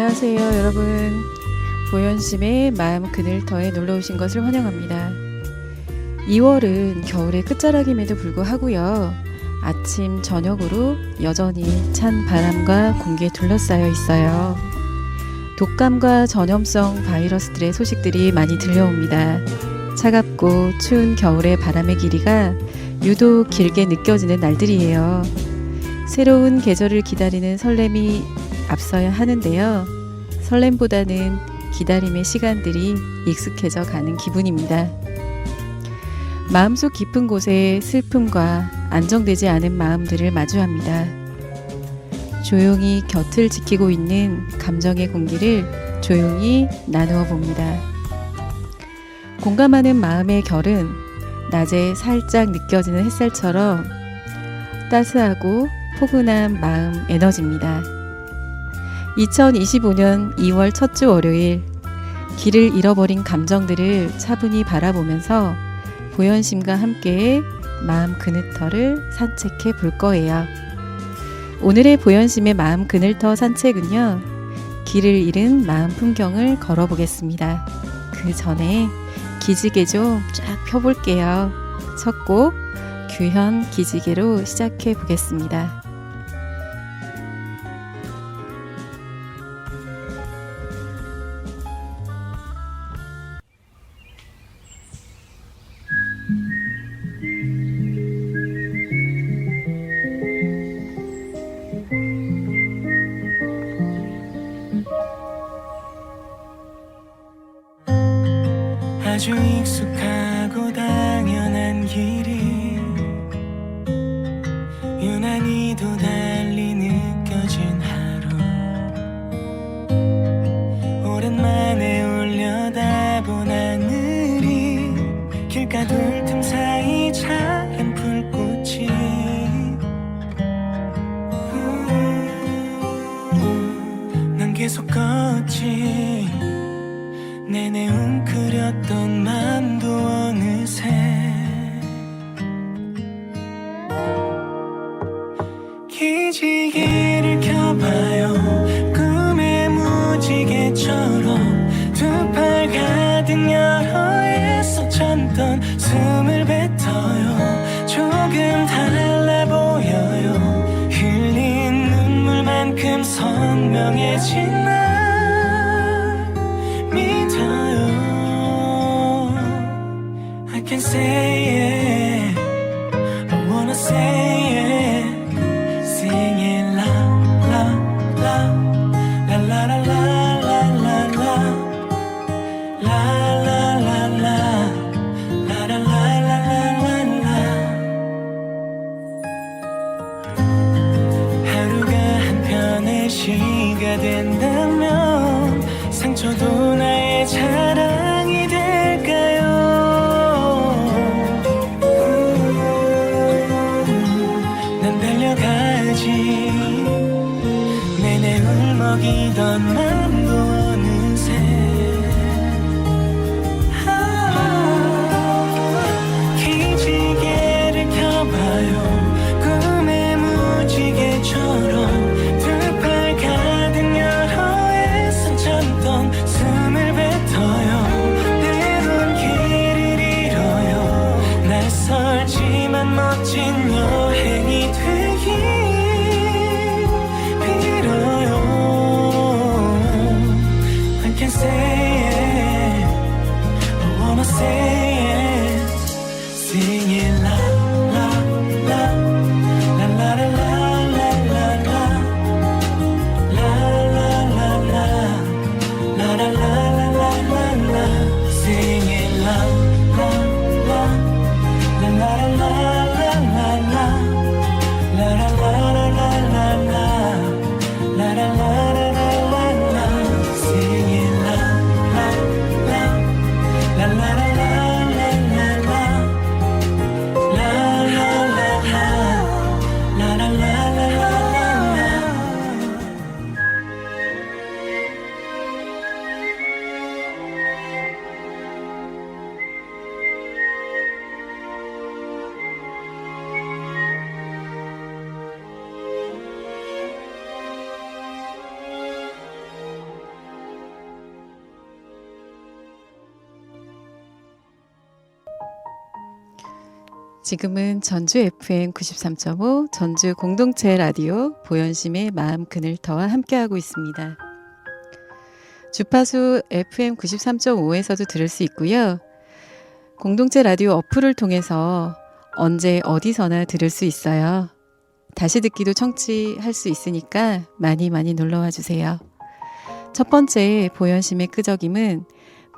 안녕하세요 여러분. 보현심의 마음 그늘터에 놀러오신 것을 환영합니다. 2월은 겨울의 끝자락임에도 불구하고요, 아침 저녁으로 여전히 찬 바람과 공기에 둘러싸여 있어요. 독감과 전염성 바이러스들의 소식들이 많이 들려옵니다. 차갑고 추운 겨울의 바람의 길이가 유독 길게 느껴지는 날들이에요. 새로운 계절을 기다리는 설렘이 앞서야 하는데요, 설렘보다는 기다림의 시간들이 익숙해져 가는 기분입니다. 마음속 깊은 곳에 슬픔과 안정되지 않은 마음들을 마주합니다. 조용히 곁을 지키고 있는 감정의 공기를 조용히 나누어 봅니다. 공감하는 마음의 결은 낮에 살짝 느껴지는 햇살처럼 따스하고 포근한 마음 에너지입니다. 2025년 2월 첫 주 월요일, 길을 잃어버린 감정들을 차분히 바라보면서 보현심과 함께 마음 그늘터를 산책해 볼 거예요. 오늘의 보현심의 마음 그늘터 산책은요, 길을 잃은 마음 풍경을 걸어보겠습니다. 그 전에 기지개 좀 쫙 펴볼게요. 첫 곡 규현 기지개로 시작해 보겠습니다. 아주 익숙하고 당연한 길이 유난히도 달리 느껴진 하루, 오랜만에 올려다본 하늘이 길가둘 틈 사이 자란 불꽃이 난 계속 걷지. 내내 웅크렸던 맘도 어느새 기지개를 켜봐요. 꿈의 무지개처럼 두 팔 가득 열어 애써 참던 숨을 뱉어요. 조금 달라 보여요. 흘린 눈물만큼 선명해진 나 믿어요. I can say it, I wanna say it, sing it loud, loud, loud, la la la la la la la, la la la la, la la la la la la. 하루가 한편의 시가 된다면 상처도 나의 자랑이 될까요? 난 달려가지. 내내 울먹이던 맘도 어느새 기지개를 켜봐요. 꿈의 무지개처럼 숨을 뱉어요. 때론 길을 잃어요. 낯설지만 멋진 여행이 되길 빌어요. 지금은 전주 FM 93.5 전주 공동체 라디오 보현심의 마음 그늘터와 함께하고 있습니다. 주파수 FM 93.5에서도 들을 수 있고요. 공동체 라디오 어플을 통해서 언제 어디서나 들을 수 있어요. 다시 듣기도 청취할 수 있으니까 많이 놀러와 주세요. 첫 번째 보현심의 끄적임은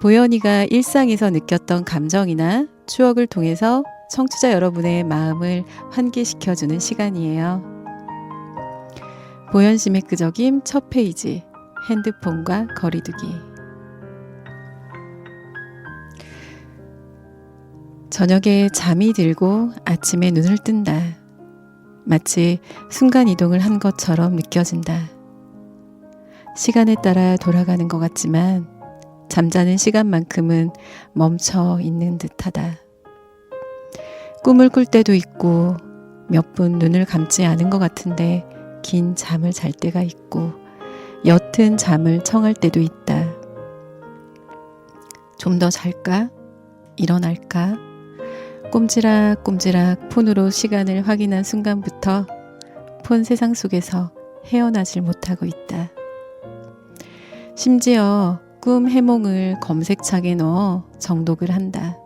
보현이가 일상에서 느꼈던 감정이나 추억을 통해서 청취자 여러분의 마음을 환기시켜주는 시간이에요. 보현심의 끄적임 첫 페이지, 핸드폰과 거리두기. 저녁에 잠이 들고 아침에 눈을 뜬다. 마치 순간이동을 한 것처럼 느껴진다. 시간에 따라 돌아가는 것 같지만 잠자는 시간만큼은 멈춰 있는 듯하다. 꿈을 꿀 때도 있고 몇 분 눈을 감지 않은 것 같은데 긴 잠을 잘 때가 있고 옅은 잠을 청할 때도 있다. 좀 더 잘까? 일어날까? 꼼지락꼼지락 폰으로 시간을 확인한 순간부터 폰 세상 속에서 헤어나질 못하고 있다. 심지어 꿈 해몽을 검색창에 넣어 정독을 한다.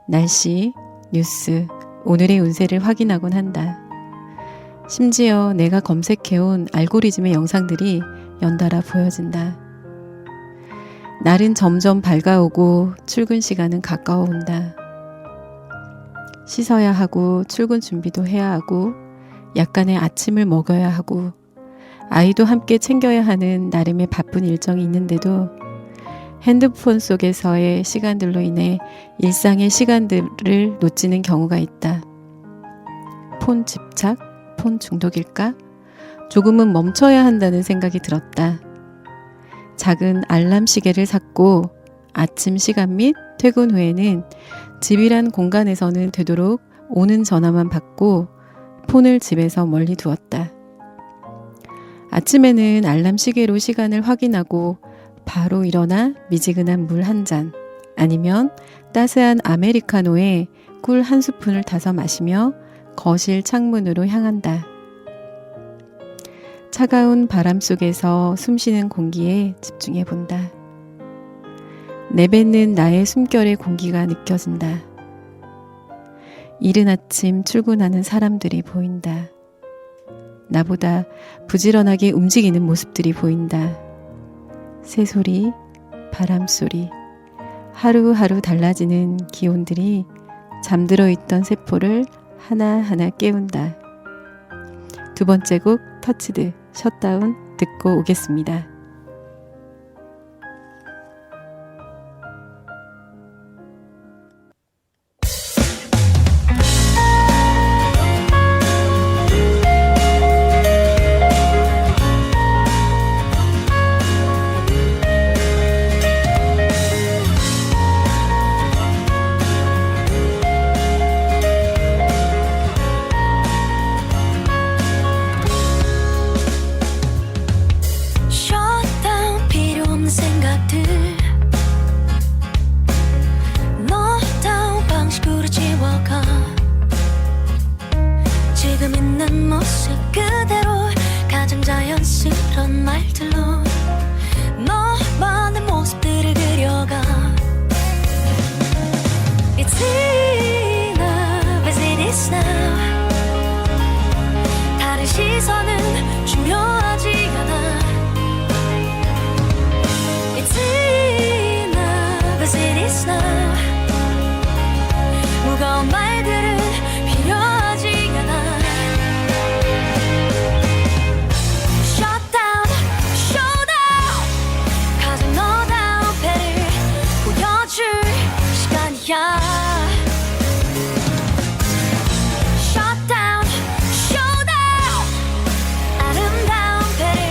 날씨, 뉴스, 오늘의 운세를 확인하곤 한다. 심지어 내가 검색해온 알고리즘의 영상들이 연달아 보여진다. 날은 점점 밝아오고 출근 시간은 가까워온다. 씻어야 하고 출근 준비도 해야 하고 약간의 아침을 먹어야 하고 아이도 함께 챙겨야 하는 나름의 바쁜 일정이 있는데도 핸드폰 속에서의 시간들로 인해 일상의 시간들을 놓치는 경우가 있다. 폰 집착, 폰 중독일까? 조금은 멈춰야 한다는 생각이 들었다. 작은 알람 시계를 샀고 아침 시간 및 퇴근 후에는 집이란 공간에서는 되도록 오는 전화만 받고 폰을 집에서 멀리 두었다. 아침에는 알람 시계로 시간을 확인하고 바로 일어나 미지근한 물 한 잔 아니면 따스한 아메리카노에 꿀 한 스푼을 타서 마시며 거실 창문으로 향한다. 차가운 바람 속에서 숨쉬는 공기에 집중해 본다. 내뱉는 나의 숨결의 공기가 느껴진다. 이른 아침 출근하는 사람들이 보인다. 나보다 부지런하게 움직이는 모습들이 보인다. 새소리, 바람소리, 하루하루 달라지는 기온들이 잠들어 있던 세포를 하나하나 깨운다. 두 번째 곡 터치드, 셧다운 듣고 오겠습니다. Shutdown 필요 없는 생각들 Knockdown 방식으로 지워가 지금 있는 모습 그대로 가장 자연스러운 말들로 너만의 모습들을 그려가 It's enough as it is now 다른 시선은 중요하지 않아 It's enough as it is now 무거운 말들은 필요하지 않아 Shut down, show down 가장 너다운 배를 보여줄 시간이야 Shut down, show down 아름다운 배를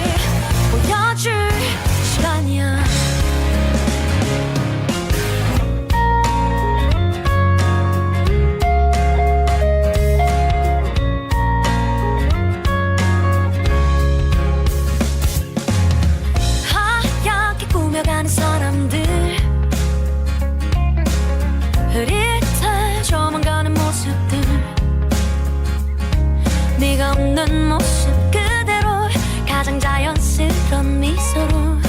보여줄 시간이야 의미가 없는 모습 그대로 가장 자연스런 미소로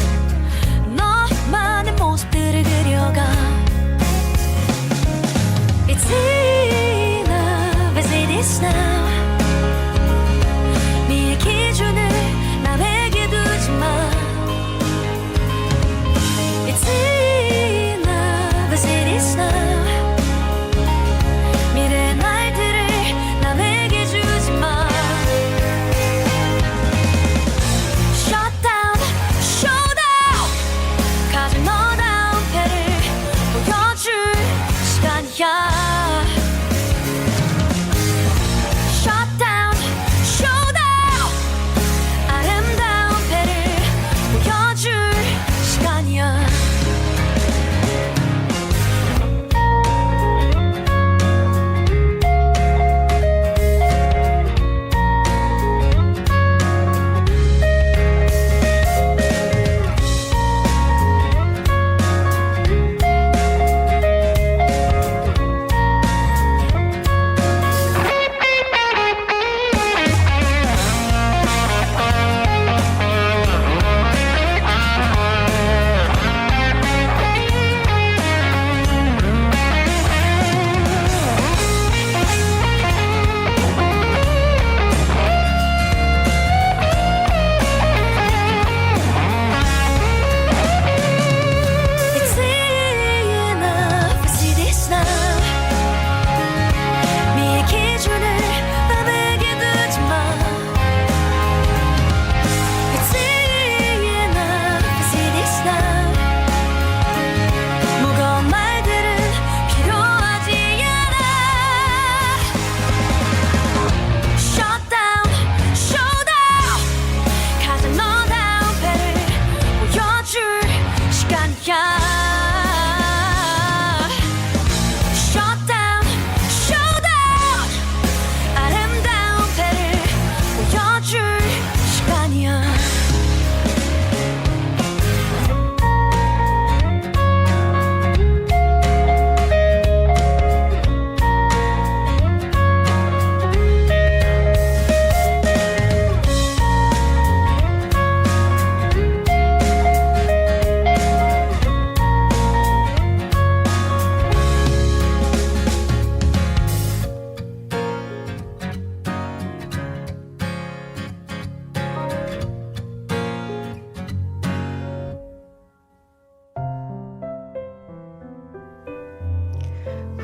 너만의 모습들을 그려가 It's enough as it is now 미의 기준을 남에게 두지 마 It's enough as it is now 미래의 날들을 남에게 주지 마 Shut down, showdown 가진 너다운 패를 보여줄 시간이야 Shut down, showdown 아름다운 패를 보여줄 시간이야 It's enough as it is now 미의 기준을 남에게 두지 마 It's enough as it is now 무거운 말들은 필요하지 않아 Shut down, showdown 가장 너다운 패를 보여줄 시간이야 Shut down, showdown 아름다운 패를 보여줄 시간이야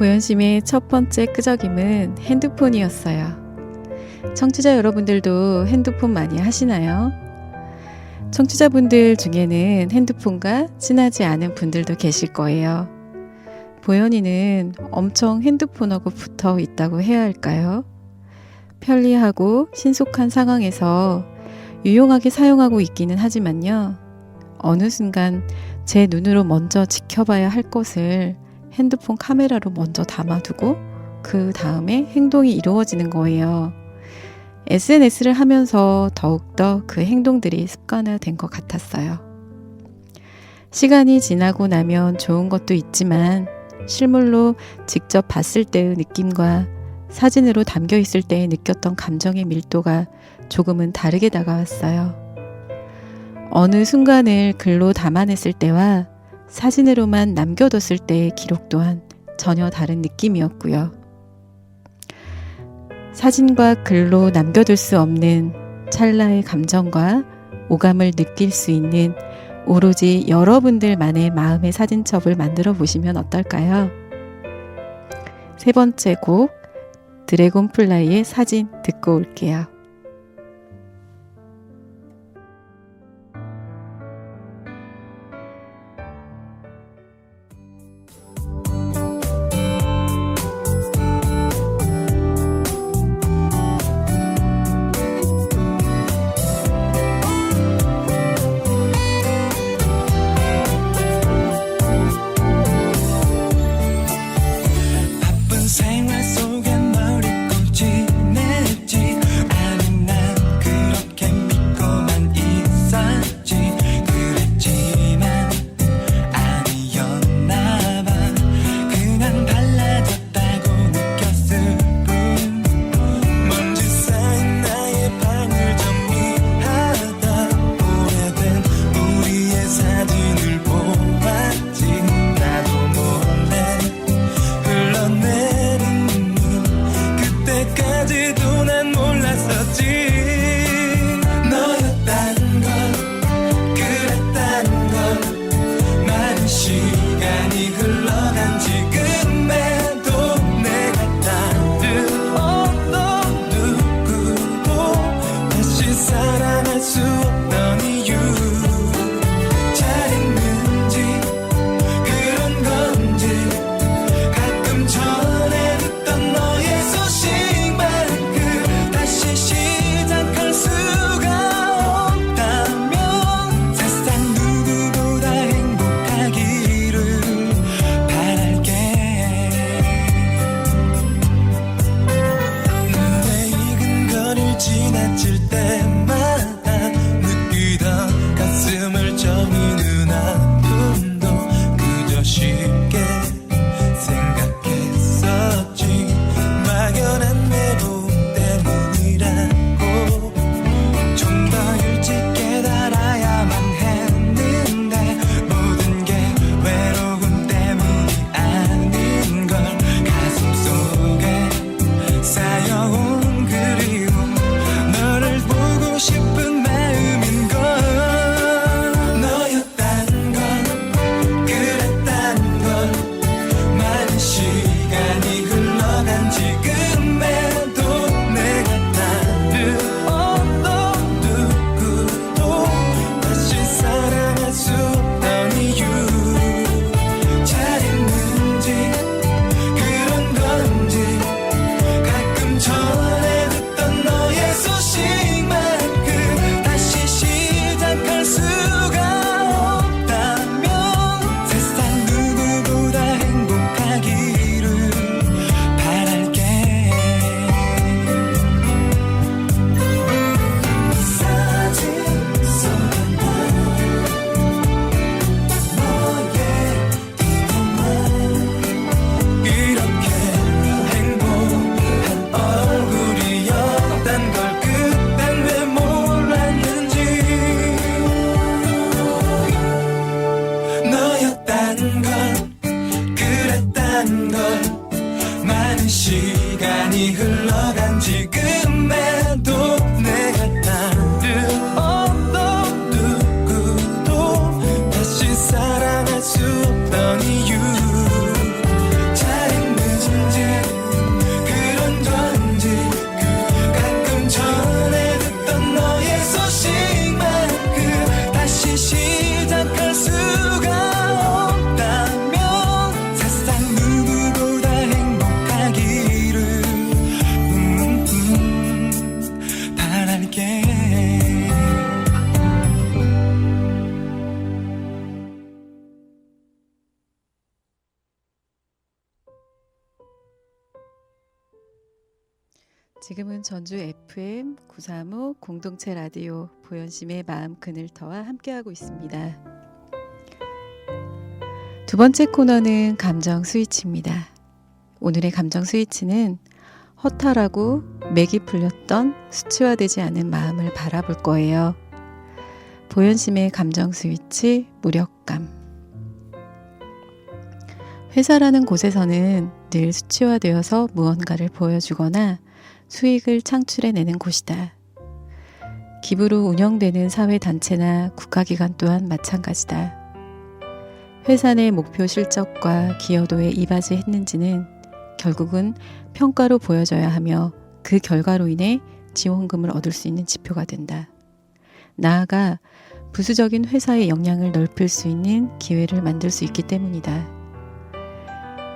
보현심의 첫 번째 끄적임은 핸드폰이었어요. 청취자 여러분들도 핸드폰 많이 하시나요? 청취자분들 중에는 핸드폰과 친하지 않은 분들도 계실 거예요. 보현이는 엄청 핸드폰하고 붙어 있다고 해야 할까요? 편리하고 신속한 상황에서 유용하게 사용하고 있기는 하지만요. 어느 순간 제 눈으로 먼저 지켜봐야 할 것을 핸드폰 카메라로 먼저 담아두고 그 다음에 행동이 이루어지는 거예요. SNS를 하면서 더욱더 그 행동들이 습관화된 것 같았어요. 시간이 지나고 나면 좋은 것도 있지만 실물로 직접 봤을 때의 느낌과 사진으로 담겨 있을 때 느꼈던 감정의 밀도가 조금은 다르게 다가왔어요. 어느 순간을 글로 담아냈을 때와 사진으로만 남겨뒀을 때의 기록 또한 전혀 다른 느낌이었고요. 사진과 글로 남겨둘 수 없는 찰나의 감정과 오감을 느낄 수 있는 오로지 여러분들만의 마음의 사진첩을 만들어 보시면 어떨까요? 세 번째 곡 드래곤플라이의 사진 듣고 올게요. 생활 속에 널 잊고 지냈지. I 지나칠 때마다 느끼던 가슴을 저미는 아픔도 그저 쉽게 생각했었지. 막연한 외로움 때문이라고 좀 더 일찍 깨달아야만 했는데 모든 게 외로움 때문이 아닌 걸. 가슴 속에 쌓여온 그리움, 너를 보고 싶은 마음인 걸. 너였단 걸, 그랬단 걸. 많은 시간이 흘러간 지금에도 내가 다른 어떤 누구도 다시 사랑할 수 없던 이유. 잘했는지 그런 건지 가끔 전에 듣던 너의 소식만큼 다시 시작할 수가 없다면 세상 누구보다 행복하기를 바랄게. 사진 속에 너의 이름만 이렇게 행복한 얼굴이었단 걸 그땐 왜 몰랐는지. 너였단 걸, 그랬단 걸. 많은 시간이 흘러간 지금에도 내가 다른 어떤 누구도 다시 사랑할 수 없던 이유. 잘했는지 그런 건지 가끔 전에 듣던 너의 소식만큼 다시 시작할 수가 없다면 세상 누구보다 행복하기를 바랄게. 지금은 전주 FM 935 공동체 라디오 보현심의 마음 그늘터와 함께하고 있습니다. 두 번째 코너는 감정 스위치입니다. 오늘의 감정 스위치는 허탈하고 맥이 풀렸던 수치화되지 않은 마음을 바라볼 거예요. 보현심의 감정 스위치 무력감. 회사라는 곳에서는 늘 수치화되어서 무언가를 보여주거나 수익을 창출해내는 곳이다. 기부로 운영되는 사회단체나 국가기관 또한 마찬가지다. 회사 내 목표 실적과 기여도에 이바지했는지는 결국은 평가로 보여져야 하며 그 결과로 인해 지원금을 얻을 수 있는 지표가 된다. 나아가 부수적인 회사의 역량을 넓힐 수 있는 기회를 만들 수 있기 때문이다.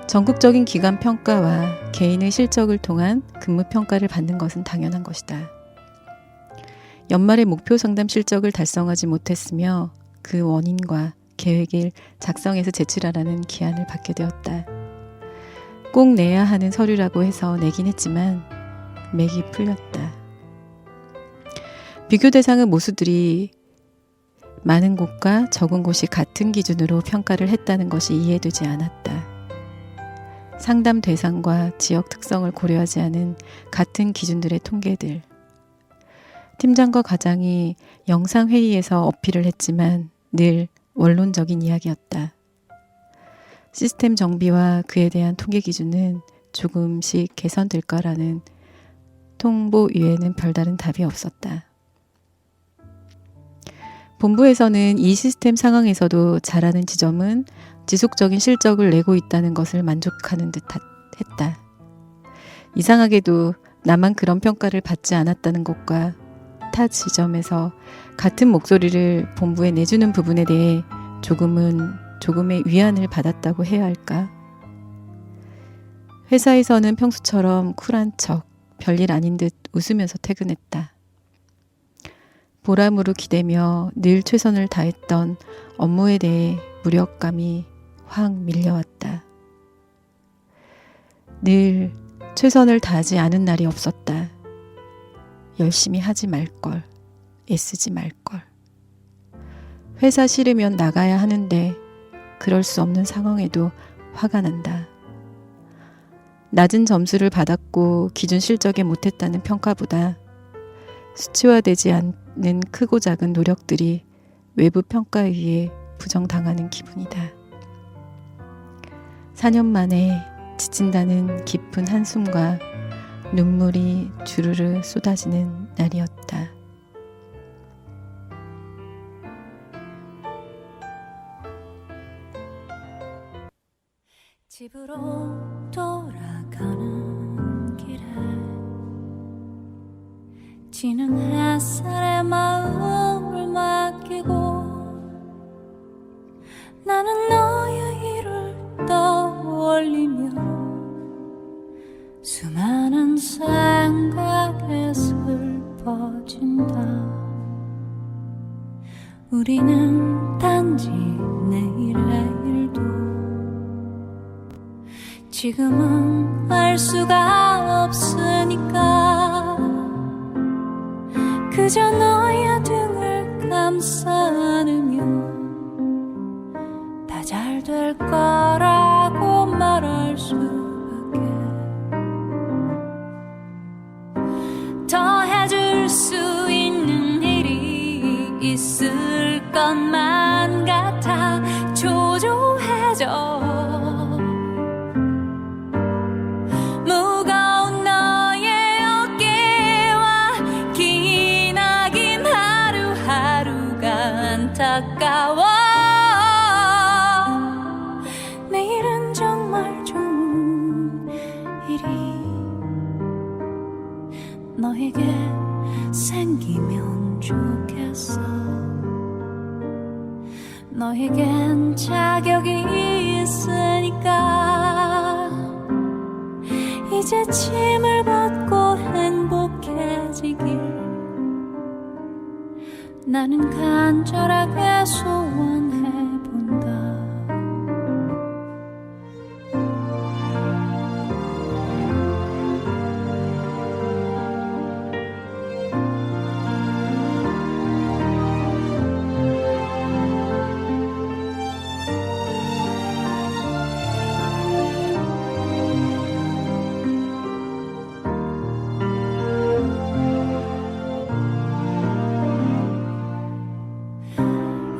전국적인 기관 평가와 개인의 실적을 통한 근무 평가를 받는 것은 당연한 것이다. 연말에 목표 상담 실적을 달성하지 못했으며 그 원인과 계획을 작성해서 제출하라는 기한을 받게 되었다. 꼭 내야 하는 서류라고 해서 내긴 했지만 맥이 풀렸다. 비교 대상은 모수들이 많은 곳과 적은 곳이 같은 기준으로 평가를 했다는 것이 이해되지 않았다. 상담 대상과 지역 특성을 고려하지 않은 같은 기준들의 통계들. 팀장과 과장이 영상회의에서 어필을 했지만 늘 원론적인 이야기였다. 시스템 정비와 그에 대한 통계 기준은 조금씩 개선될까라는 통보 위에는 별다른 답이 없었다. 본부에서는 이 시스템 상황에서도 잘하는 지점은 지속적인 실적을 내고 있다는 것을 만족하는 듯 했다. 이상하게도 나만 그런 평가를 받지 않았다는 것과 타 지점에서 같은 목소리를 본부에 내주는 부분에 대해 조금의 위안을 받았다고 해야 할까? 회사에서는 평소처럼 쿨한 척, 별일 아닌 듯 웃으면서 퇴근했다. 보람으로 기대며 늘 최선을 다했던 업무에 대해 무력감이 확 밀려왔다. 늘 최선을 다하지 않은 날이 없었다. 열심히 하지 말걸, 애쓰지 말걸. 회사 싫으면 나가야 하는데 그럴 수 없는 상황에도 화가 난다. 낮은 점수를 받았고 기준 실적에 못했다는 평가보다 수치화되지 않는 크고 작은 노력들이 외부 평가에 의해 부정당하는 기분이다. 4년 만에 지친다는 깊은 한숨과 눈물이 주르르 쏟아지는 날이었다. 집으로 돌아가는 길에 지는 햇살에 마음을 맡기고 나는 너의 일을 떠올리며 수많은 생각에 슬퍼진다. 우리는 단지 내일의 일도 지금은 알 수가 없으니까 그저 너의 등을 감싸 안으며 다 잘 될 거라고 말할 수밖에. 더 해줄 수 있는 일이 있을 것만 같아 초조해져. 무거운 너의 어깨와 기나긴 하루하루가 안타까워. 내일은 정말 좋은 일이 너에게 생기면 좋겠어. 너에겐 자격이 있으니까 이제 짐을 벗고 행복해지길 나는 간절하게 소원해본다.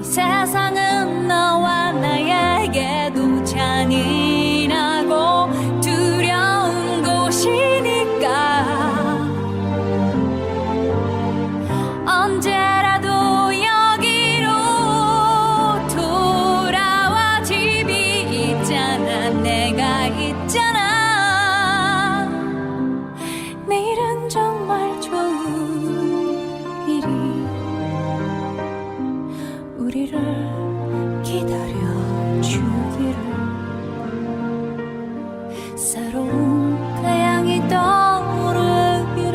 세상은 너와 나에게도 잔인하고 두려운 곳이니까 언제라도 여기로 돌아와. 집이 있잖아, 내가 있잖아. 내일은 정말 좋은 일이 우리를 기다려주기를. 새로운 태양이 떠오르기를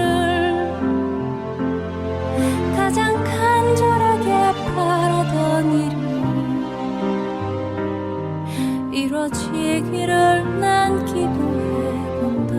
가장 간절하게 바라던 일이 이루어지기를 난 기도해본다.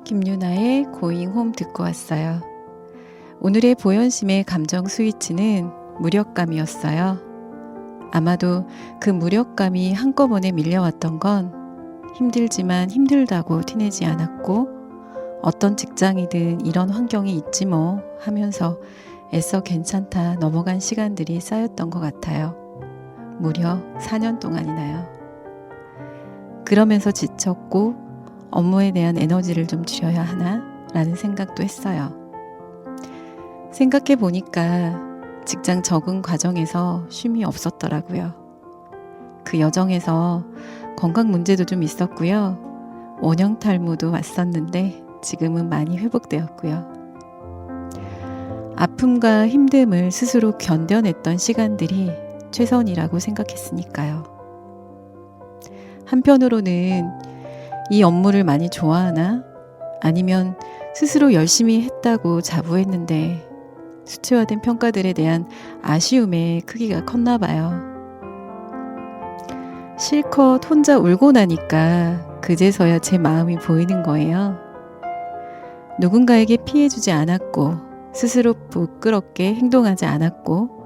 김유나의 고잉 홈 듣고 왔어요. 오늘의 보현심의 감정 스위치는 무력감이었어요. 아마도 그 무력감이 한꺼번에 밀려왔던 건 힘들지만 힘들다고 티내지 않았고 어떤 직장이든 이런 환경이 있지 뭐 하면서 애써 괜찮다 넘어간 시간들이 쌓였던 것 같아요. 무려 4년 동안이나요. 그러면서 지쳤고 업무에 대한 에너지를 좀 줄여야 하나 라는 생각도 했어요. 생각해 보니까 직장 적응 과정에서 쉼이 없었더라고요. 그 여정에서 건강 문제도 좀 있었고요. 원형 탈모도 왔었는데 지금은 많이 회복되었고요. 아픔과 힘듦을 스스로 견뎌냈던 시간들이 최선이라고 생각했으니까요. 한편으로는 이 업무를 많이 좋아하나? 아니면 스스로 열심히 했다고 자부했는데 수치화된 평가들에 대한 아쉬움의 크기가 컸나 봐요. 실컷 혼자 울고 나니까 그제서야 제 마음이 보이는 거예요. 누군가에게 피해주지 않았고 스스로 부끄럽게 행동하지 않았고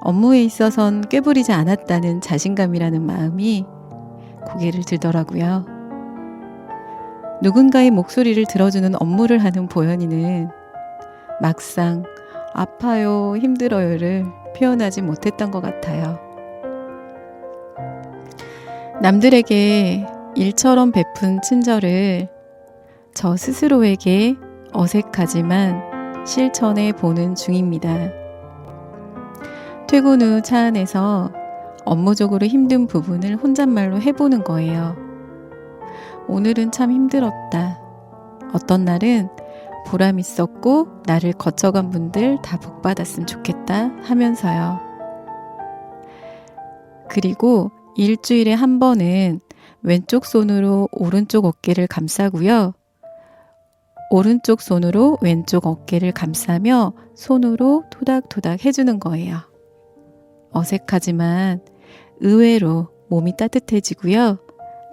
업무에 있어선 꾀부리지 않았다는 자신감이라는 마음이 고개를 들더라고요. 누군가의 목소리를 들어주는 업무를 하는 보현이는 막상 아파요, 힘들어요를 표현하지 못했던 것 같아요. 남들에게 일처럼 베푼 친절을 저 스스로에게 어색하지만 실천해 보는 중입니다. 퇴근 후 차 안에서 업무적으로 힘든 부분을 혼잣말로 해보는 거예요. 오늘은 참 힘들었다. 어떤 날은 보람 있었고 나를 거쳐간 분들 다 복받았으면 좋겠다 하면서요. 그리고 일주일에 한 번은 왼쪽 손으로 오른쪽 어깨를 감싸고요. 오른쪽 손으로 왼쪽 어깨를 감싸며 손으로 토닥토닥 해주는 거예요. 어색하지만 의외로 몸이 따뜻해지고요.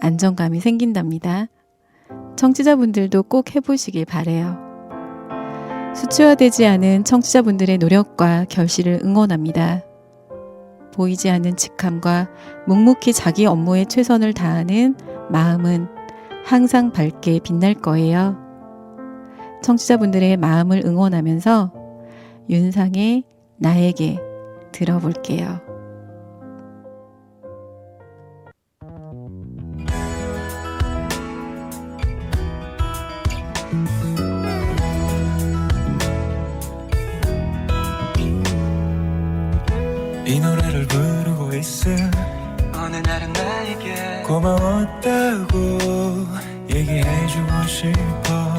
안정감이 생긴답니다. 청취자분들도 꼭 해보시길 바래요. 수치화되지 않은 청취자분들의 노력과 결실을 응원합니다. 보이지 않는 직함과 묵묵히 자기 업무에 최선을 다하는 마음은 항상 밝게 빛날 거예요. 청취자분들의 마음을 응원하면서 윤상의 나에게 들어볼게요. 이 노래를 부르고 있어 어느 날은 나에게 고마웠다고 얘기해주고 싶어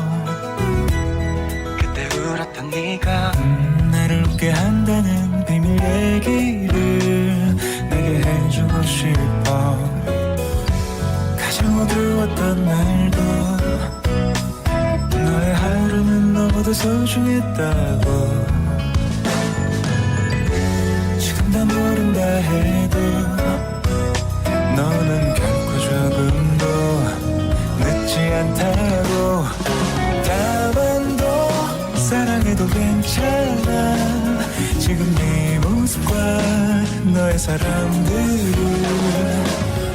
그때 울었던 네가 나를 웃게 한다는 비밀 얘기를 내게 해주고 싶어 가장 어두웠던 날도 너의 하루는 너보다 소중했다고 다 모른다 해도 너는 결코 조금도 늦지 않다고 다만 더 사랑해도 괜찮아 지금 네 모습과 너의 사람들을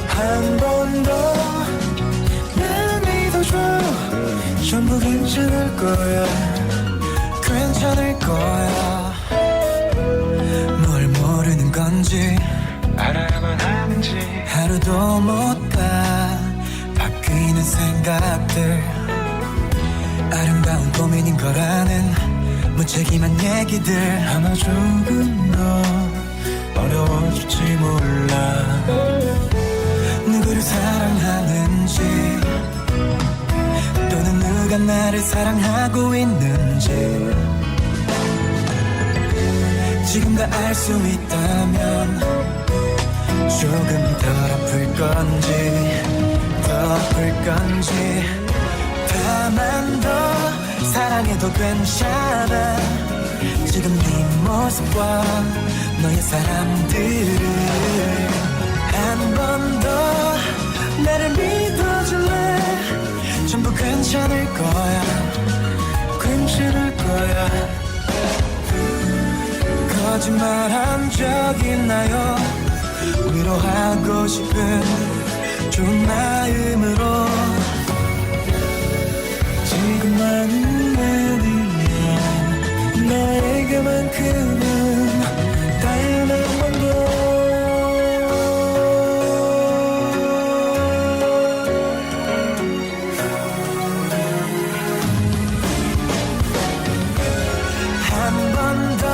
한 번 더 날 믿어줘 전부 괜찮을 거야 괜찮을 거야 모르는 건지 알아야만 하는지 하루도 못 가 바뀌는 생각들 아름다운 고민인 걸 아는 무책임한 얘기들 아마 조금 더 어려워질지 몰라 누구를 사랑하는지 또는 누가 나를 사랑하고 있는지 지금 다 알 수 있다면 조금 덜 아플 건지 더 아플 건지 다만 더 사랑해도 괜찮아 지금 네 모습과 너의 사람들을 한 번 더 나를 믿어줄래 전부 괜찮을 거야 괜찮을 거야 거짓말한 적 있나요 위로하고 싶은 좋은 마음으로 지금만은 아니야 너에게만큼은 단 한 번도 한 번 더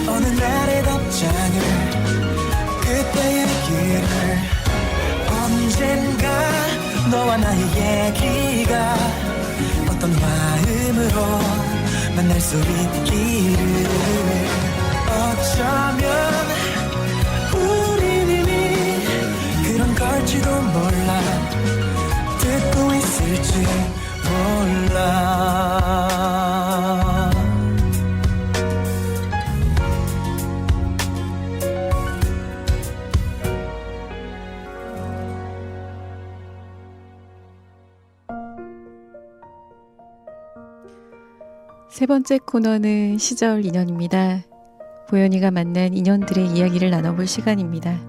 어느 날의 답장을 그때의 얘기를 언젠가 너와 나의 얘기가 어떤 마음으로 만날 수 있기를 어쩌면 우린 이미 그런 걸지도 몰라 듣고 있을지 몰라 세 번째 코너는 시절 인연입니다. 보현이가 만난 인연들의 이야기를 나눠볼 시간입니다.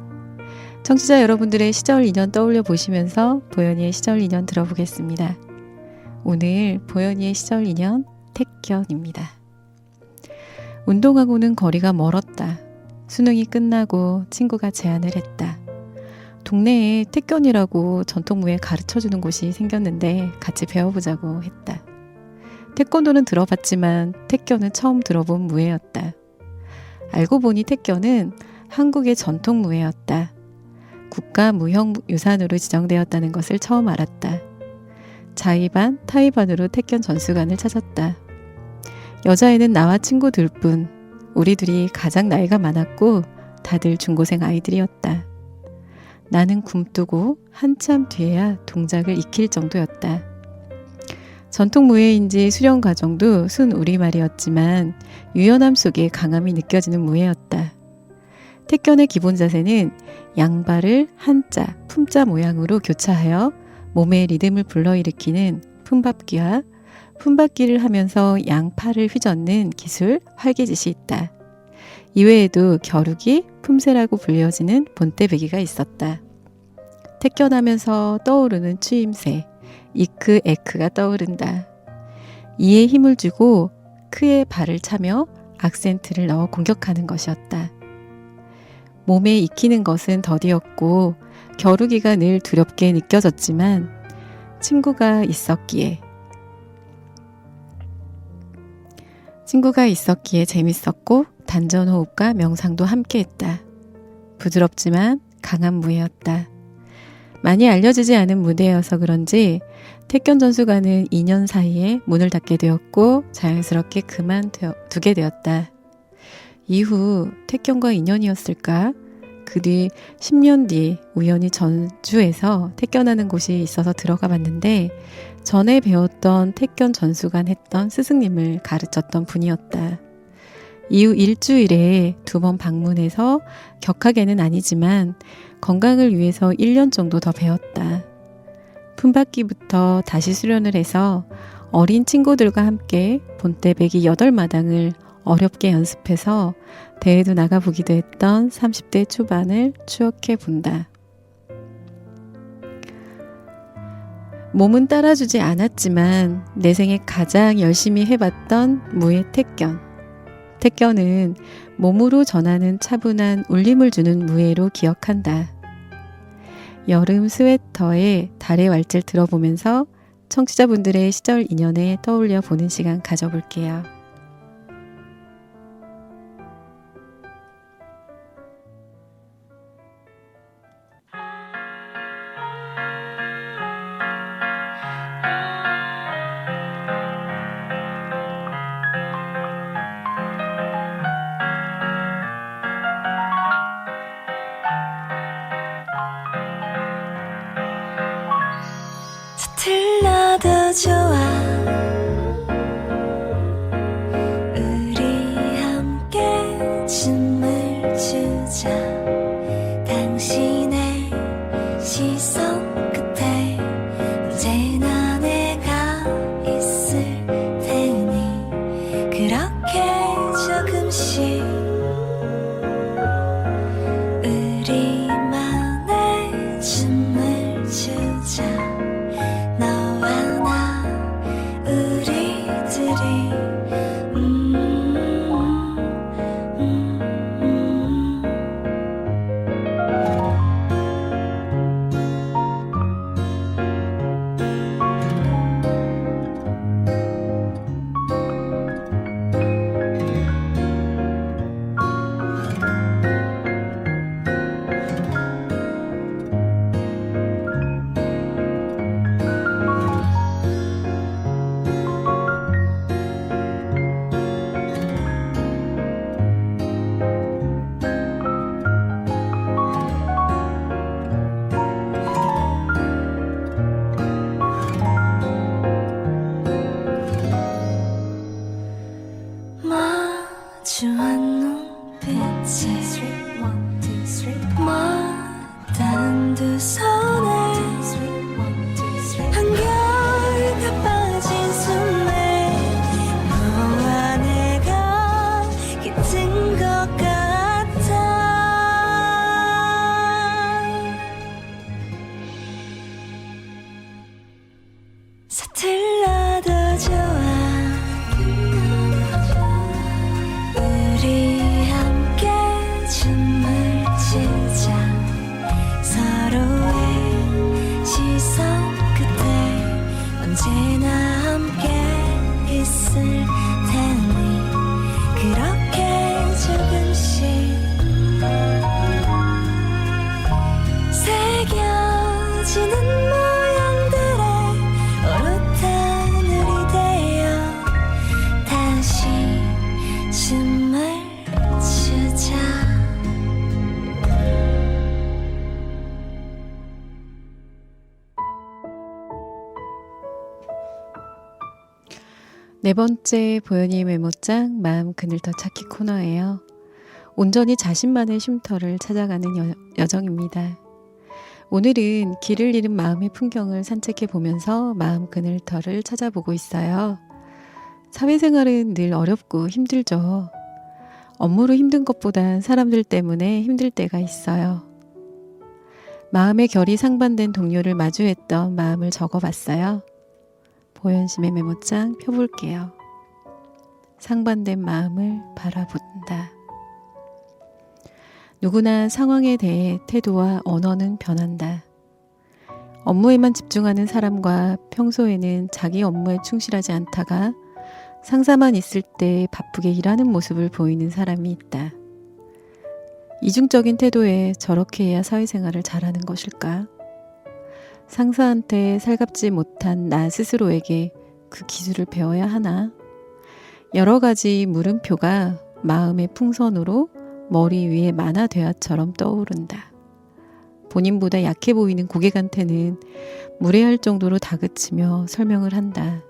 청취자 여러분들의 시절 인연 떠올려 보시면서 보현이의 시절 인연 들어보겠습니다. 오늘 보현이의 시절 인연 택견입니다. 운동하고는 거리가 멀었다. 수능이 끝나고 친구가 제안을 했다. 동네에 택견이라고 전통무예 가르쳐주는 곳이 생겼는데 같이 배워보자고 했다. 태권도는 들어봤지만 택견은 처음 들어본 무예였다. 알고 보니 택견은 한국의 전통 무예였다. 국가무형유산으로 지정되었다는 것을 처음 알았다. 자의반, 타의반으로 택견 전수관을 찾았다. 여자애는 나와 친구 둘뿐. 우리 둘이 가장 나이가 많았고 다들 중고생 아이들이었다. 나는 굼뜨고 한참 뒤에야 동작을 익힐 정도였다. 전통 무예인지 수련 과정도 순 우리말이었지만 유연함 속에 강함이 느껴지는 무예였다. 택견의 기본 자세는 양발을 한자, 품자 모양으로 교차하여 몸의 리듬을 불러일으키는 품밟기와 품받기를 하면서 양팔을 휘젓는 기술, 활개짓이 있다. 이외에도 겨루기, 품새라고 불려지는 본때배기가 있었다. 택견하면서 떠오르는 추임새, 이크, 에크가 떠오른다. 이에 힘을 주고 크에 발을 차며 악센트를 넣어 공격하는 것이었다. 몸에 익히는 것은 더디었고 겨루기가 늘 두렵게 느껴졌지만 친구가 있었기에 재밌었고 단전호흡과 명상도 함께했다. 부드럽지만 강한 무예였다. 많이 알려지지 않은 무대여서 그런지 택견 전수관은 2년 사이에 문을 닫게 되었고 자연스럽게 그만두게 되었다. 이후 택견과 인연이었을까? 그 뒤 10년 뒤 우연히 전주에서 택견하는 곳이 있어서 들어가 봤는데 전에 배웠던 택견 전수관 했던 스승님을 가르쳤던 분이었다. 이후 일주일에 2번 방문해서 격하게는 아니지만 건강을 위해서 1년 정도 더 배웠다. 품받기부터 다시 수련을 해서 어린 친구들과 함께 본때배기 8마당을 어렵게 연습해서 대회도 나가보기도 했던 30대 초반을 추억해 본다. 몸은 따라주지 않았지만 내 생에 가장 열심히 해봤던 무예 택견. 택견은 몸으로 전하는 차분한 울림을 주는 무예로 기억한다. 여름 스웨터에 달의 왈츠를 들어보면서 청취자분들의 시절 인연에 떠올려 보는 시간 가져볼게요. 서툴러도 좋아 우리 함께 춤을 추자 당신의 시선 끝에 언제나 내가 있을 테니 그렇게 조금씩 우리만의 춤을 추자 너와 나 우리들이 펼치는 모양들에 오롯하늘이 되어 다시 춤을 추자. 네 번째 보현이 메모장 마음 그늘 더 찾기 코너예요. 온전히 자신만의 쉼터를 찾아가는 여정입니다. 오늘은 길을 잃은 마음의 풍경을 산책해 보면서 마음 그늘터를 찾아보고 있어요. 사회생활은 늘 어렵고 힘들죠. 업무로 힘든 것보단 사람들 때문에 힘들 때가 있어요. 마음의 결이 상반된 동료를 마주했던 마음을 적어봤어요. 보현심의 메모장 펴볼게요. 상반된 마음을 바라본다. 누구나 상황에 대해 태도와 언어는 변한다. 업무에만 집중하는 사람과 평소에는 자기 업무에 충실하지 않다가 상사만 있을 때 바쁘게 일하는 모습을 보이는 사람이 있다. 이중적인 태도에 저렇게 해야 사회생활을 잘하는 것일까? 상사한테 살갑지 못한 나 스스로에게 그 기술을 배워야 하나? 여러 가지 물음표가 마음의 풍선으로 머리 위에 만화대화처럼 떠오른다. 본인보다 약해 보이는 고객한테는 무례할 정도로 다그치며 설명을 한다.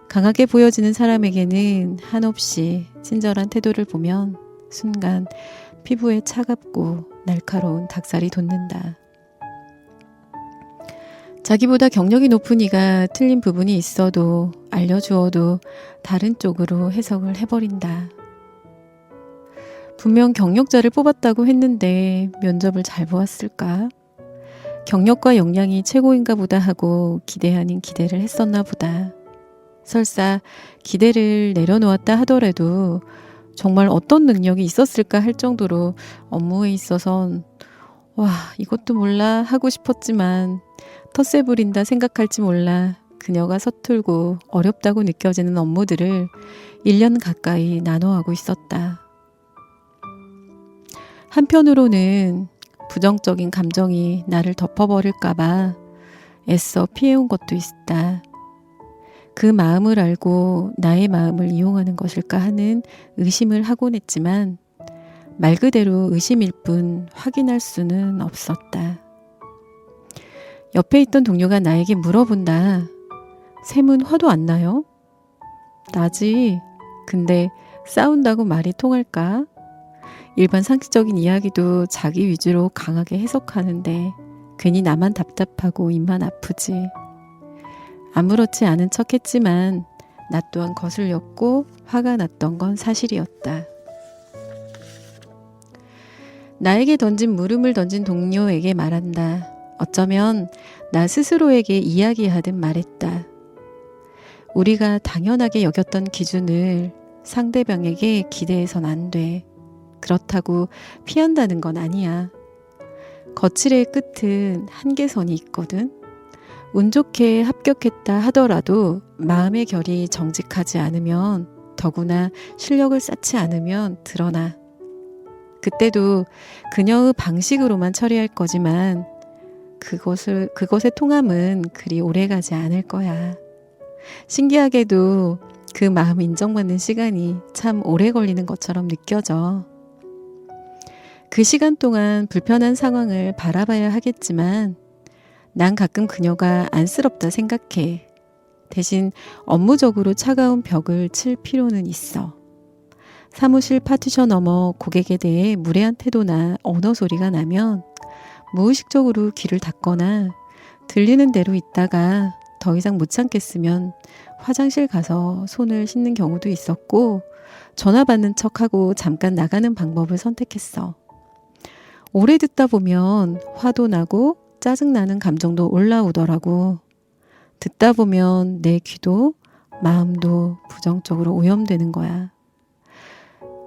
강하게 보여지는 사람에게는 한없이 친절한 태도를 보면 순간 피부에 차갑고 날카로운 닭살이 돋는다. 자기보다 경력이 높은 이가 틀린 부분이 있어도 알려주어도 다른 쪽으로 해석을 해버린다. 분명 경력자를 뽑았다고 했는데 면접을 잘 보았을까? 경력과 역량이 최고인가 보다 하고 기대 아닌 기대를 했었나 보다. 설사 기대를 내려놓았다 하더라도 정말 어떤 능력이 있었을까 할 정도로 업무에 있어선 와, 이것도 몰라 하고 싶었지만 텃세 부린다 생각할지 몰라 그녀가 서툴고 어렵다고 느껴지는 업무들을 1년 가까이 나눠하고 있었다. 한편으로는 부정적인 감정이 나를 덮어버릴까봐 애써 피해온 것도 있다. 그 마음을 알고 나의 마음을 이용하는 것일까 하는 의심을 하곤 했지만 말 그대로 의심일 뿐 확인할 수는 없었다. 옆에 있던 동료가 나에게 물어본다. 샘은 화도 안 나요? 나지. 근데 싸운다고 말이 통할까? 일반 상식적인 이야기도 자기 위주로 강하게 해석하는데 괜히 나만 답답하고 입만 아프지. 아무렇지 않은 척 했지만 나 또한 거슬렸고 화가 났던 건 사실이었다. 나에게 던진 물음을 던진 동료에게 말한다. 어쩌면 나 스스로에게 이야기하듯 말했다. 우리가 당연하게 여겼던 기준을 상대방에게 기대해선 안 돼. 그렇다고 피한다는 건 아니야. 거칠의 끝은 한계선이 있거든. 운 좋게 합격했다 하더라도 마음의 결이 정직하지 않으면 더구나 실력을 쌓지 않으면 드러나. 그때도 그녀의 방식으로만 처리할 거지만 그것의 통함은 그리 오래가지 않을 거야. 신기하게도 그 마음 인정받는 시간이 참 오래 걸리는 것처럼 느껴져. 그 시간 동안 불편한 상황을 바라봐야 하겠지만 난 가끔 그녀가 안쓰럽다 생각해. 대신 업무적으로 차가운 벽을 칠 필요는 있어. 사무실 파티션 너머 고객에 대해 무례한 태도나 언어 소리가 나면 무의식적으로 귀를 닫거나 들리는 대로 있다가 더 이상 못 참겠으면 화장실 가서 손을 씻는 경우도 있었고 전화 받는 척하고 잠깐 나가는 방법을 선택했어. 오래 듣다 보면 화도 나고 짜증나는 감정도 올라오더라고. 듣다 보면 내 귀도 마음도 부정적으로 오염되는 거야.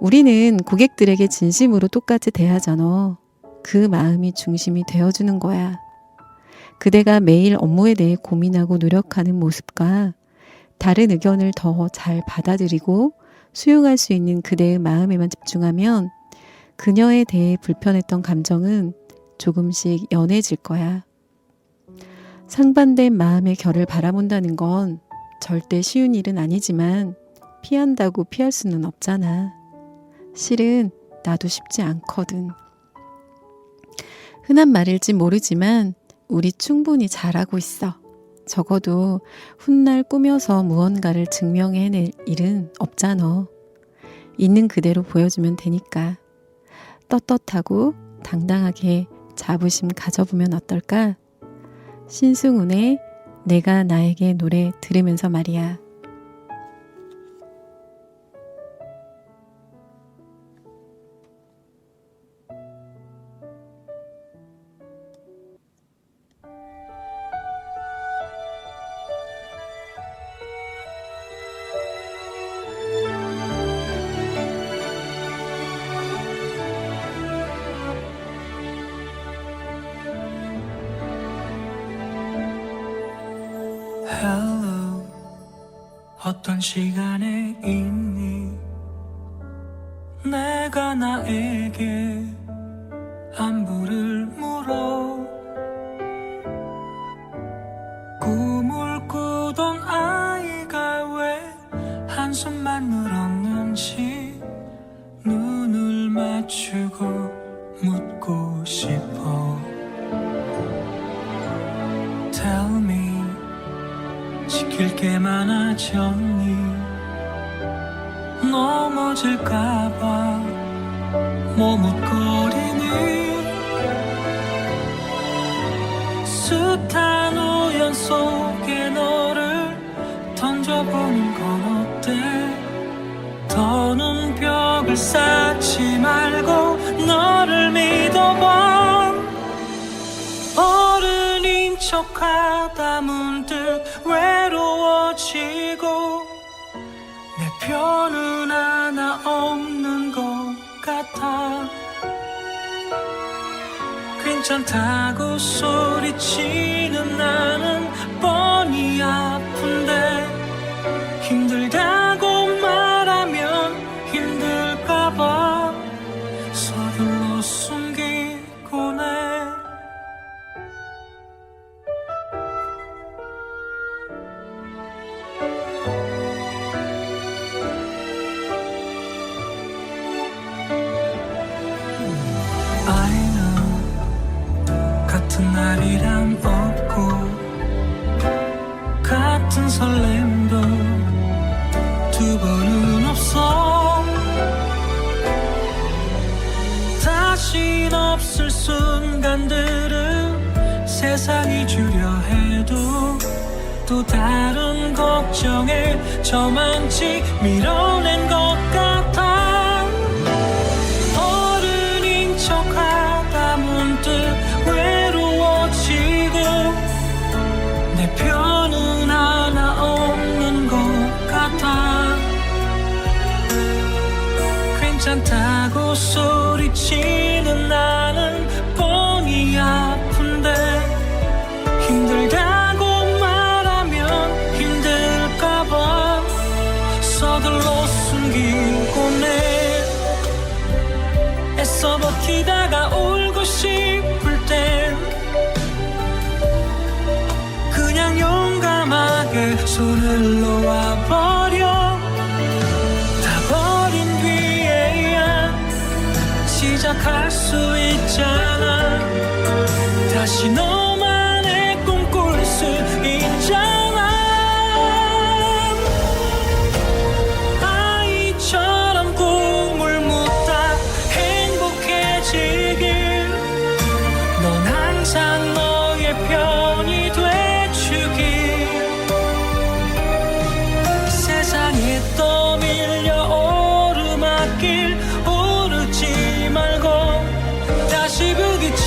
우리는 고객들에게 진심으로 똑같이 대하잖아. 그 마음이 중심이 되어주는 거야. 그대가 매일 업무에 대해 고민하고 노력하는 모습과 다른 의견을 더 잘 받아들이고 수용할 수 있는 그대의 마음에만 집중하면 그녀에 대해 불편했던 감정은 조금씩 연해질 거야. 상반된 마음의 결을 바라본다는 건 절대 쉬운 일은 아니지만 피한다고 피할 수는 없잖아. 실은 나도 쉽지 않거든. 흔한 말일지 모르지만 우리 충분히 잘하고 있어. 적어도 훗날 꾸며서 무언가를 증명해낼 일은 없잖아. 있는 그대로 보여주면 되니까. 떳떳하고 당당하게 자부심 가져보면 어떨까? 신승훈의 내가 나에게 노래 들으면서 말이야. Hello, 어떤 시간에 있니? 내가 나에게 안부를 물어. 꿈을 꾸던 아이가 왜 한숨만 늘었는지 눈을 맞추고 묻고 싶어. Tell me, 지킬 게 많아졌니? 넘어질까봐 머뭇거리니? 숱한 우연 속에 너를 던져보는 건 어때? 더는 벽을 쌓지 말고 너를 믿어봐. 어른인 척하다 문득 외로워지고 내 편은 하나 없는 것 같아. 괜찮다고 소리치는 나는 뻔히 아픈데 힘들다고 말하면 힘들까봐 서둘러 숨기곤 해. I know 같은 날이란 없고 같은 설렘도 두 번은 없어. 다신 없을 순간들은 세상이 주려 해도 또 다른 걱정에 저만치 밀어낸 것 같아. 어른인 척하다 문득 외로워지고 내 편은 하나 없는 것 같아. 괜찮다고 소리치는 나는 뻔히 아픈데 힘들다고 말하면 힘들까봐 서둘러 숨기곤 해. 애써 버티다가 울고 싶을 땐 그냥 용감하게 손을 놓아버려. 다 버린 뒤에야 시작할 수 있잖아. 다시 너만의 꿈 꿀 수 있잖아. 아이처럼 꿈을 묻다 행복해지길. 넌 항상 너의 편이 돼주길. 세상에 떠밀려 오르막길 오르지 말고 다시 부딪혀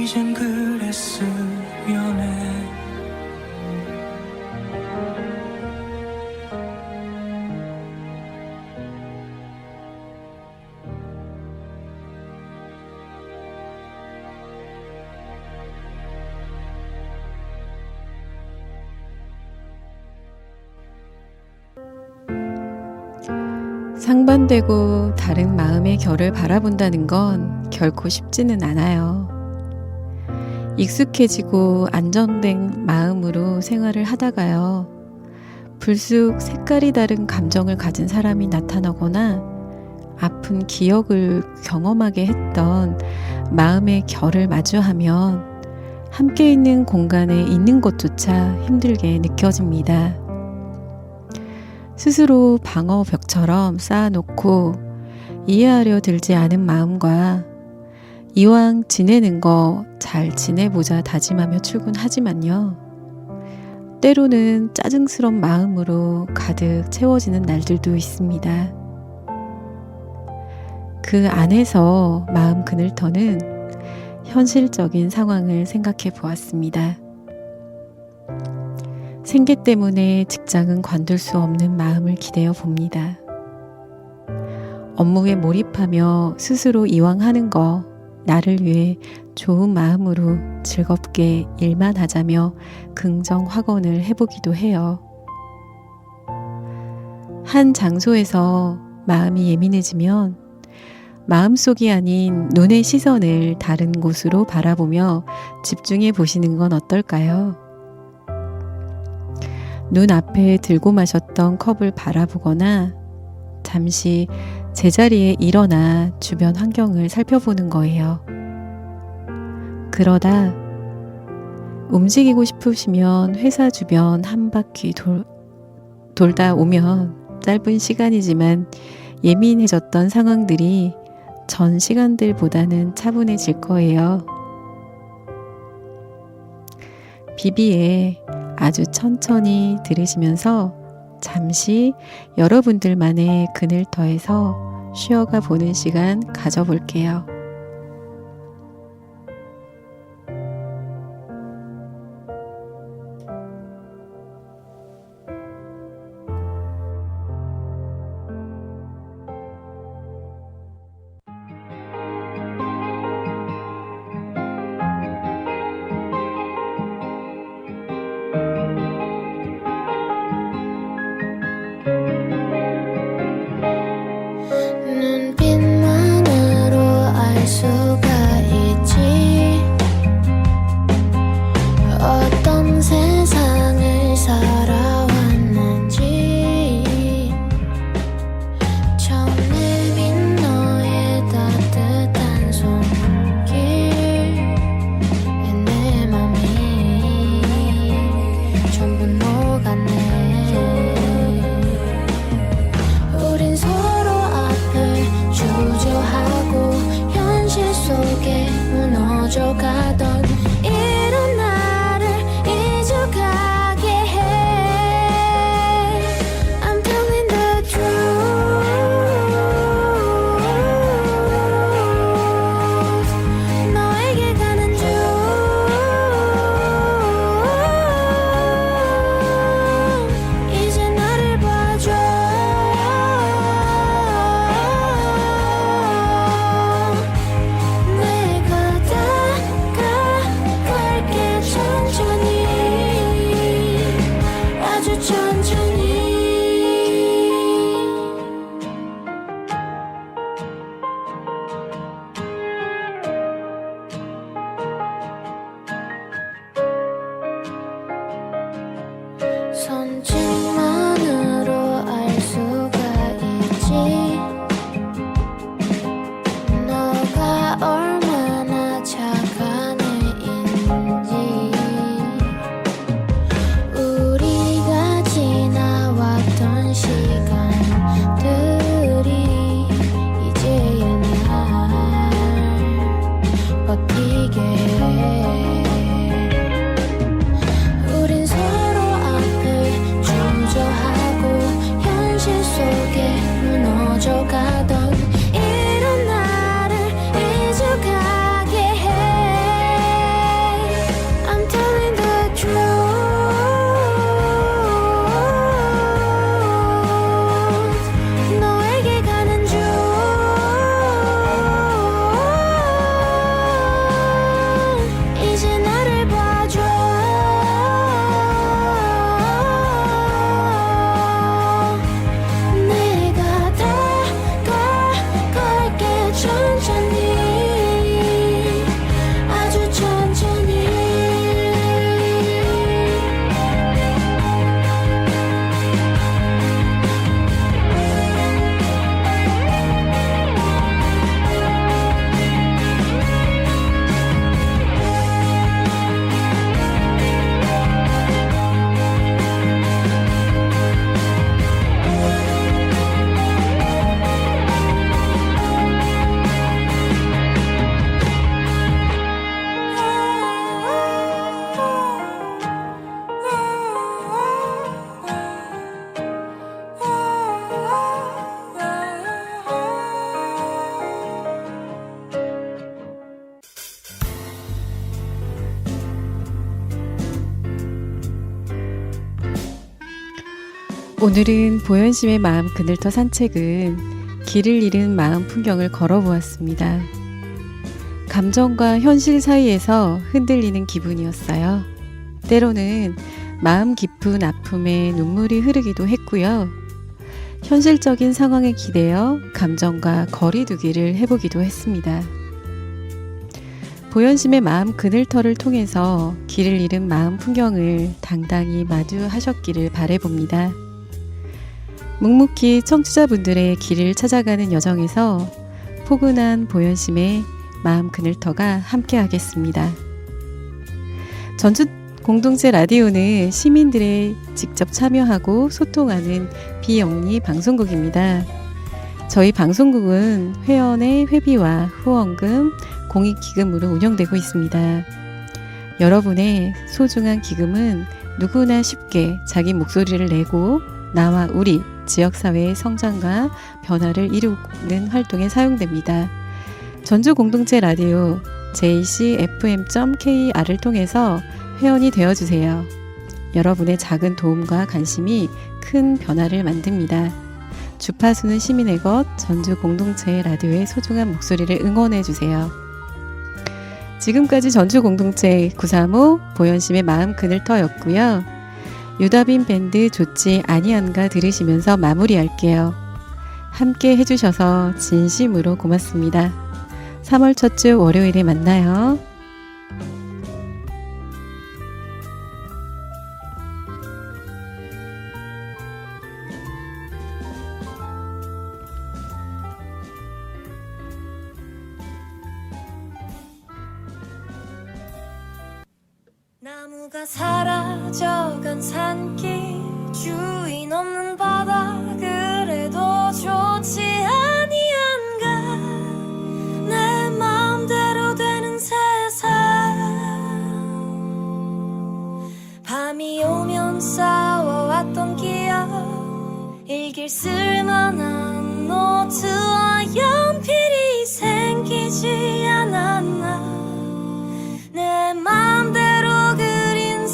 이젠 그랬으면 해. 상반되고 다른 마음의 결을 바라본다는 건 결코 쉽지는 않아요. 익숙해지고 안정된 마음으로 생활을 하다가요. 불쑥 색깔이 다른 감정을 가진 사람이 나타나거나 아픈 기억을 경험하게 했던 마음의 결을 마주하면 함께 있는 공간에 있는 것조차 힘들게 느껴집니다. 스스로 방어벽처럼 쌓아놓고 이해하려 들지 않은 마음과 이왕 지내는 거 잘 지내보자 다짐하며 출근하지만요. 때로는 짜증스러운 마음으로 가득 채워지는 날들도 있습니다. 그 안에서 마음 그늘 터는 현실적인 상황을 생각해 보았습니다. 생계 때문에 직장은 관둘 수 없는 마음을 기대어 봅니다. 업무에 몰입하며 스스로 이왕 하는 거 나를 위해 좋은 마음으로 즐겁게 일만 하자며 긍정 확언을 해보기도 해요. 한 장소에서 마음이 예민해지면 마음속이 아닌 눈의 시선을 다른 곳으로 바라보며 집중해 보시는 건 어떨까요? 눈앞에 들고 마셨던 컵을 바라보거나 잠시 제자리에 일어나 주변 환경을 살펴보는 거예요. 그러다 움직이고 싶으시면 회사 주변 한 바퀴 돌다 오면 짧은 시간이지만 예민해졌던 상황들이 전 시간들보다는 차분해질 거예요. 비비의 아주 천천히 들으시면서 잠시 여러분들만의 그늘터에서 쉬어가 보는 시간 가져볼게요. 눈빛만으로 알 오늘은 보현심의 마음 그늘터 산책은 길을 잃은 마음 풍경을 걸어보았습니다. 감정과 현실 사이에서 흔들리는 기분이었어요. 때로는 마음 깊은 아픔에 눈물이 흐르기도 했고요. 현실적인 상황에 기대어 감정과 거리 두기를 해보기도 했습니다. 보현심의 마음 그늘터를 통해서 길을 잃은 마음 풍경을 당당히 마주하셨기를 바라봅니다. 묵묵히 청취자분들의 길을 찾아가는 여정에서 포근한 보현심의 마음 그늘터가 함께하겠습니다. 전주 공동체 라디오는 시민들의 직접 참여하고 소통하는 비영리 방송국입니다. 저희 방송국은 회원의 회비와 후원금, 공익기금으로 운영되고 있습니다. 여러분의 소중한 기금은 누구나 쉽게 자기 목소리를 내고 나와 우리 지역사회의 성장과 변화를 이루는 활동에 사용됩니다. 전주 공동체 라디오 jcfm.kr을 통해서 회원이 되어주세요. 여러분의 작은 도움과 관심이 큰 변화를 만듭니다. 주파수는 시민의 것, 전주 공동체 라디오의 소중한 목소리를 응원해주세요. 지금까지 전주 공동체 935 보현심의 마음 그늘터였고요. 유다빈 밴드 좋지 아니한가 들으시면서 마무리할게요. 함께 해주셔서 진심으로 고맙습니다. 3월 첫 주 월요일에 만나요. 나무가 사라져간 산길 주인 없는 바다 그래도 좋지 아니한가 내 마음대로 되는 세상 밤이 오면 싸워왔던 기억 일길 쓸만한 노트와 연필이 생기지 않았나 내 마음대로 그린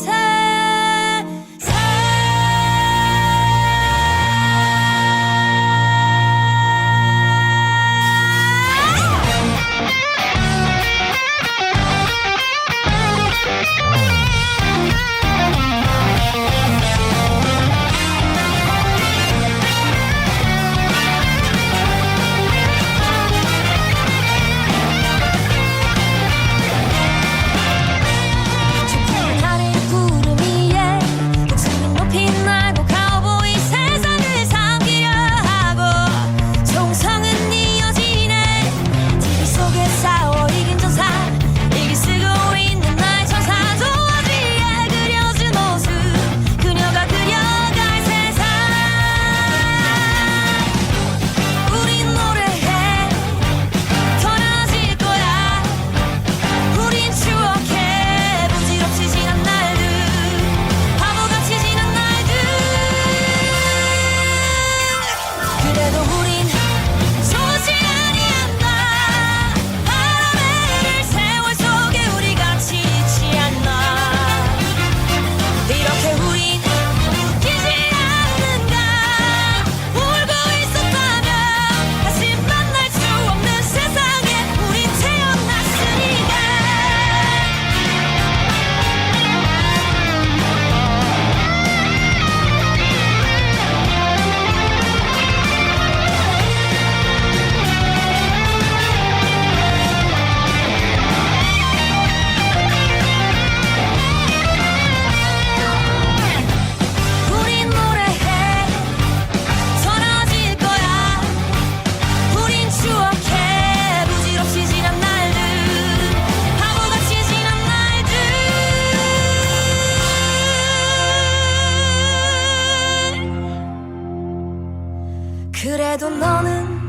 그래도 너는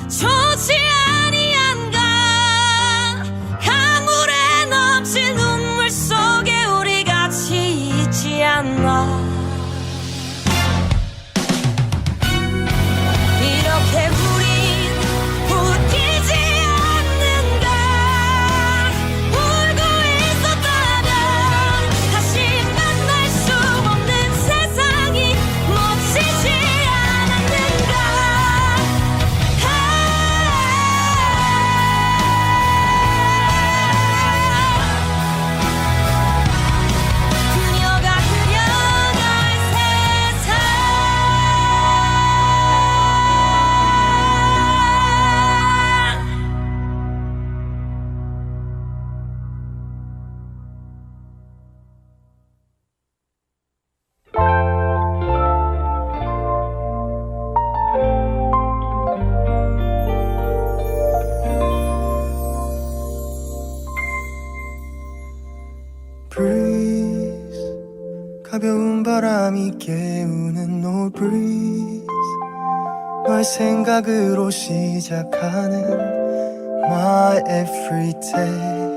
좋지 아니한가 강물에 넘칠 눈물 속에 우리 같이 있지 않나 이렇게 우린 웃기지 않는가 울고 있었다면 다시 만날 수 없는 세상이 멋지 no breeze 너의 생각으로 시작하는 my everyday